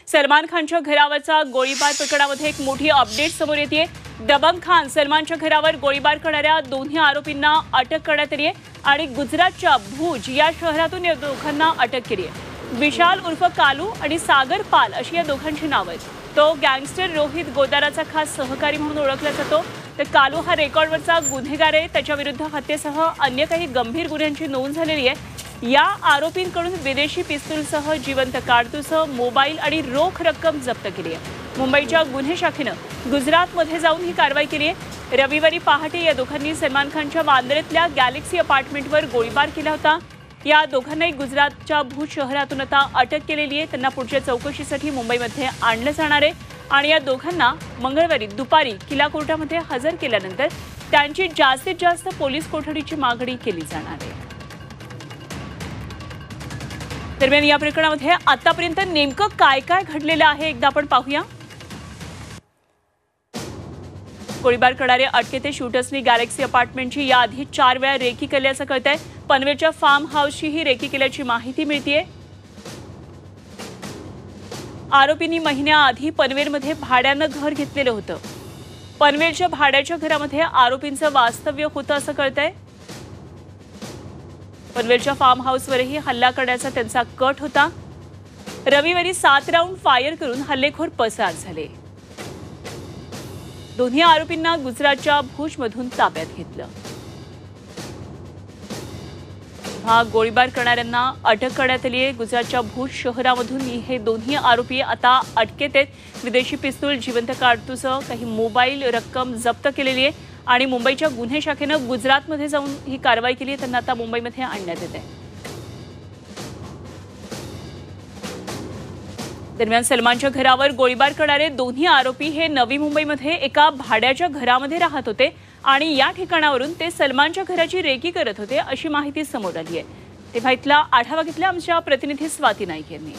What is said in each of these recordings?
सलमान खानच्या घरावरचा गोळीबार प्रकरणामध्ये एक मोठी अपडेट समोर येते। दबंग खान सलमानच्या घरावर गोळीबार करणाऱ्या दोन्ही आरोपींना अटक करण्यात आली आहे आणि गुजरातच्या भुज या शहरातून या दोघांना अटक केली आहे। विशाल उर्फ कालू आणि सागर पाल अशी या दोघांची नावे आहेत। तो गँगस्टर रोहित गोदाराचा खास सहकारी म्हणून ओळखला जातो। तर कालू हा रेकॉर्डवरचा गुन्हेगार आहे। त्याच्याविरुद्ध हत्येसह अन्य काही गंभीर गुन्ह्यांची नोंद झालेली आहे। या आरोपींकडून विदेशी पिस्तूलसह जिवंत कारतूस, मोबाईल आणि रोख रक्कम जप्त केली आहे। मुंबईच्या गुन्हे शाखेनं गुजरातमध्ये जाऊन ही कारवाई केली आहे। रविवारी पहाटे या दोघांनी सलमान खानच्या वांद्र्यातल्या गॅलेक्सी अपार्टमेंटवर गोळीबार केला होता। या दोघांनाही गुजरातच्या भुज शहरातून आता अटक केलेली आहे। त्यांना पुढच्या चौकशीसाठी मुंबईमध्ये आणलं जाणार आहे आणि या दोघांना मंगळवारी दुपारी किल्ला कोर्टामध्ये हजर केल्यानंतर त्यांची जास्तीत जास्त पोलीस कोठडीची मागणी केली जाणार आहे। दरम्यान या प्रकरणामध्ये आतापर्यंत नेमकं काय काय घडलेलं आहे एकदा आपण पाहूया। गोळीबार करणारे अटकेते शूटर्सनी गॅलेक्सी अपार्टमेंटची याआधी 4 वेळा रेकी केल्याचं कळतंय। पनवेलच्या फार्म हाऊसची ही रेकी केल्याची माहिती मिळतेय। आरोपींनी महिन्याआधी पनवेलमध्ये भाड्यानं घर घेतलेलं होतं। पनवेलच्या भाड्याच्या घरामध्ये आरोपींचं वास्तव्य होतं असं कळतंय। पनवेलच्या फार्म हाऊसवरही हल्ला करण्याचा त्यांचा कट होता। रविवारी 7 राऊंड फायर करून हल्लेखोर पसार झाले। दोन्ही आरोपींना गुजरातच्या भुजमधून ताब्यात घेतलं। हा गोळीबार करणाऱ्यांना अटक करण्यात आली आहे। गुजरातच्या भुज शहरामधून हे दोन्ही आरोपी आता अटकेत आहेत। विदेशी पिस्तूल, जिवंत कारतूस, काही मोबाईल, रक्कम जप्त केलेली आहे आणि मुंबईच्या गुन्हे शाखेनं गुजरातमध्ये जाऊन ही कारवाई केली आहे। त्यांना आता मुंबईमध्ये आणण्यात येत आहे। दरम्यान सलमानच्या घरावर गोळीबार करणारे दोन्ही आरोपी हे नवी मुंबईमध्ये एका भाड्याच्या घरामध्ये राहत होते आणि या ठिकाणावरून ते सलमानच्या घराची रेकी करत होते अशी माहिती समोर आली आहे। तेव्हा इथला आढावा घेतला आमच्या प्रतिनिधी स्वाती नाईक यांनी।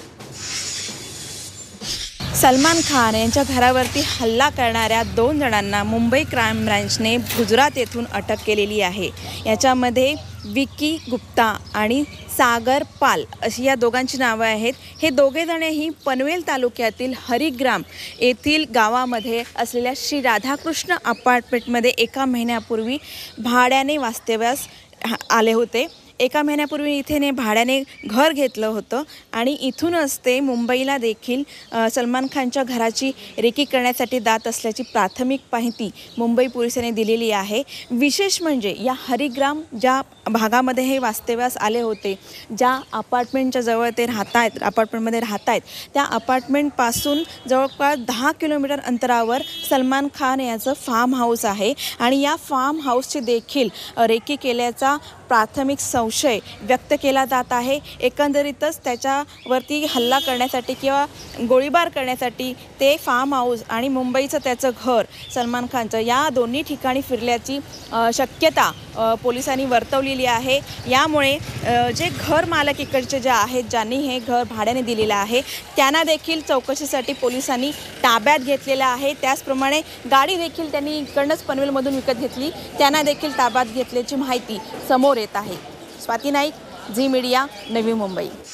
सलमान खान यांच्या घरावरती हल्ला करणाऱ्या 2 जणांना मुंबई क्राईम ब्रांचने गुजरात येथून अटक केलेली आहे। याच्यामध्ये विकी गुप्ता आणि सागर पाल अशी या दोघांची नावे आहेत। हे दोघे जणही पनवेल तालुक्यातील हरिग्राम येथील गावामध्ये असलेल्या श्री राधाकृष्ण अपार्टमेंटमध्ये एका महिन्यापूर्वी भाड्याने वास्तव्यास आले होते। एका महिन्यापूर्वी इथे भाड्याने घर घेतलं होतं आणि इथूनच ते मुंबईला देखील सलमान खानच्या घराची रेकी करण्यासाठी जात असल्याची प्राथमिक माहिती मुंबई पोलिसांनी दिलेली आहे। विशेष म्हणजे या हरिग्राम ज्या भागामध्ये हे वास्तव्यास आले होते, ज्या अपार्टमेंटच्या जवळ ते अपार्टमेंटमध्ये राहत आहेत, त्या अपार्टमेंटपासून जवळपास 10 किलोमीटर अंतरावर सलमान खान याचं फार्म हाऊस आहे आणि या फार्म हाऊसची देखील रेकी केल्याचा प्राथमिक संशय व्यक्त केला जात आहे। एकंदरीतच त्याच्यावरती हल्ला करण्यासाठी किंवा गोळीबार करण्यासाठी ते फार्म हाऊस आणि मुंबईचं त्याचं घर सलमान खानचं या दोन्ही ठिकाणी फिरल्याची शक्यता पोलिसांनी वर्तवलेली आहे। यामुळे जे घर मालक इकडचे जे आहेत, ज्यांनी हे घर भाड्याने दिलेलं आहे, त्यांना देखील चौकशीसाठी पोलिसांनी ताब्यात घेतलेलं आहे। त्याचप्रमाणे गाडी देखील त्यांनी इकडनंच पनवेलमधून विकत घेतली, त्यांना देखील ताब्यात घेतल्याची माहिती समोर येत आहे। Swati Naik, Zee media, Navi Mumbai.